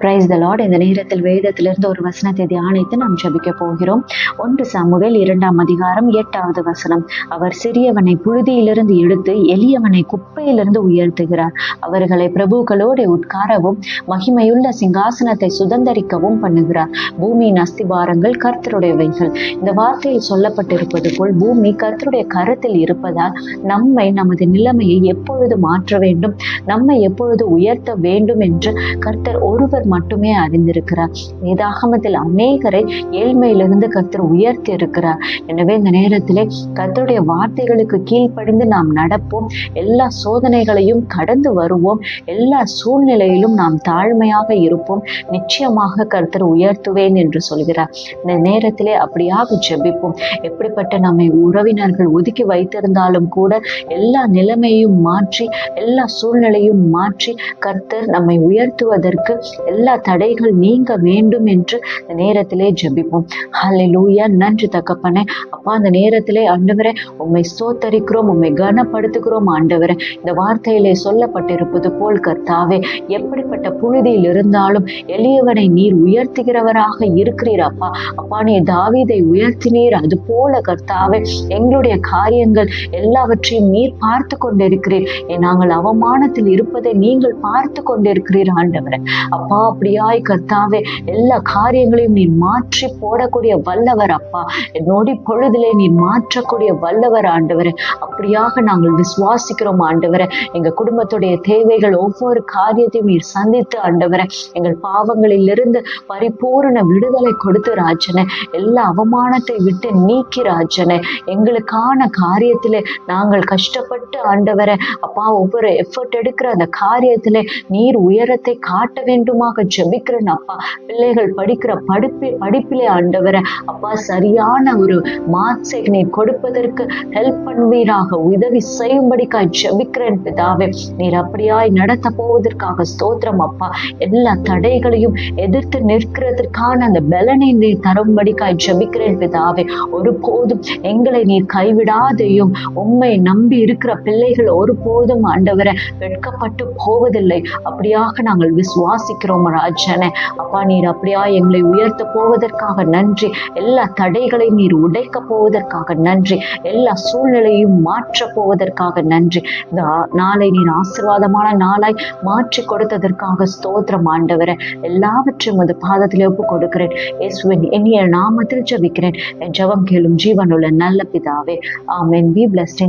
Praise the Lord. இந்த நேரத்தில் வேதத்திலிருந்து ஒரு வசனத்தை தியானித்து நாம் ஜெபிக்க போகிறோம். 1 சாமுவேல் 2ஆம் அதிகாரம் 8வது வசனம். அவர் சிறியவனை புழுதியிலிருந்து எடுத்து எளியவனை குப்பையிலிருந்து உயர்த்துகிறார். அவர்களை பிரபுக்களோடு உட்காரவும் மகிமையுள்ள சிங்காசனத்தை சுதந்தரிக்கவும் பண்ணுகிறார். பூமியின் அஸ்திபாரங்கள் கர்த்தருடையவைகள். இந்த வார்த்தையில் சொல்லப்பட்டிருப்பது போல் பூமி கர்த்தருடைய கரத்தில் இருப்பதால் நம்மை, நமது நிலைமையை எப்பொழுது மாற்ற வேண்டும், நம்மை எப்பொழுது உயர்த்த வேண்டும் என்று கர்த்தர் ஒருவர் மட்டுமே அறிந்திருக்கிறார். வேதாகமத்தில் அநேகரை ஏழ்மையிலிருந்து கர்த்தர் உயர்த்தி இருக்கிறார். எனவே இந்த நேரத்திலே கர்த்தருடைய வார்த்தைகளுக்கு கீழ்ப்படிந்து நாம் நடப்போம். எல்லா சோதனைகளையும் கடந்து வருவோம். எல்லா சூழ்நிலையிலும் நாம் தாழ்மையாக இருப்போம். நிச்சயமாக கர்த்தர் உயர்த்துவேன் என்று சொல்கிறார். இந்த நேரத்திலே அப்படியாக ஜெபிப்போம். எப்படிப்பட்ட நம்மை உறவினர்கள் ஒதுக்கி வைத்திருந்தாலும் கூட எல்லா நிலைமையும் மாற்றி, எல்லா சூழ்நிலையும் மாற்றி கர்த்தர் நம்மை உயர்த்துவதற்கு எல்லா தடைகள் நீங்க வேண்டும் என்று இந்த நேரத்திலே ஜெபிப்போம். ஹல்லேலூயா. நன்றி தகப்பனே. அப்பா, அந்த நேரத்திலே ஆண்டவரே உம்மை ஸ்தோத்தரிக்கிறோம், உம்மை கனப்படுத்துகிறோம் ஆண்டவரே. இந்த வார்த்தையிலே சொல்லப்பட்டிருப்பது போல் கர்த்தாவே, எப்படிப்பட்ட புழுதியில் இருந்தாலும் எளியவனை நீர் உயர்த்துகிறவராக இருக்கிறீர் அப்பா. அப்பா, நீ தாவீதை உயர்த்தினீர், அது போல கர்த்தாவே எங்களுடைய காரியங்கள் எல்லாவற்றையும் நீர் பார்த்து கொண்டிருக்கிறீர். நாங்கள் அவமானத்தில் இருப்பதை நீங்கள் பார்த்து கொண்டிருக்கிறீர் ஆண்டவரே. அப்பா, அப்படியாய் கர்த்தாவே எல்லா காரியங்களையும் நீர் மாற்றி போடக்கூடிய வல்லவர் அப்பா. நொடி பொழுதிலே நீர் மாற்றக்கூடிய வல்லவர் ஆண்டவரே. அப்படியாக நாங்கள் விசுவாசிக்கிறோம் ஆண்டவரே. எங்க குடும்பத்துடைய தேவைகள் ஒவ்வொரு காரியத்தையும் நீர் சந்தித்து ஆண்டவரே எங்கள் பாவங்களில் இருந்து பரிபூரண விடுதலை கொடுத்து ராஜனே, எல்லா அவமானத்தை விட்டு நீக்கி ராஜனே, எங்களுக்கான காரியத்திலே நாங்கள் கஷ்டப்பட்டு ஆண்டவரே அப்பா ஒவ்வொரு எஃபர்ட் எடுக்கிற அந்த காரியத்திலே நீர் உயரத்தை காட்ட வேண்டுமாக ஜெபிக்கிறேன் அப்பா. பிள்ளைகள் படிக்கிற படிப்பிலே ஆண்டவரே அப்பா சரியான ஒரு மார்க்ஸை நீர் கொடுப்பதற்கு ஹெல்ப் பண்ணுவீராக, உதவி செய்யும்படிக்காய் ஜெபிக்கிறேன் பிதாவே. நீர் அப்படியாய் நடத்த போவதற்காக ஸ்தோத்திரம் அப்பா. எல்லா தடைகளையும் எதிர்த்து நிற்கிறதற்கான அந்த பலனை நீர் தரும்படிக்காய் ஜெபிக்கிறேன் பிதாவே. ஒருபோதும் எங்களை நீர் கைவிடாதையும் உம்மை நம்பி இருக்கிற பிள்ளைகள் ஒருபோதும் ஆண்டவரை வெட்கப்பட்டு போவதில்லை. அப்படியாக நாங்கள் விசுவாசிக்கிறோம் ராஜனே. அப்பா, நீர் அப்படியா எங்களை உயர்த்த போவதற்காக நன்றி. எல்லா தடைகளையும் நீர் உடைக்க போவதற்காக நன்றி. எல்லா சூழ்நிலையும் மாற்ற போவதற்காக நன்றி. இந்த நாளை நீர் ஆசீர்வாதமான நாளாய் மாற்றி கொடுத்ததற்காக ஸ்தோத்திரம் ஆண்டவரே. எல்லாவற்றையும் அந்த பாதத்தில் ஒப்பு கொடுக்கிறேன். இயேசுவின் இனிய நாமத்தில் ஜெபிக்கிறேன். என் ஜெபம் கேளும் ஜீவனுள்ள நல்ல பிதாவே. ஆமென். Be blessed.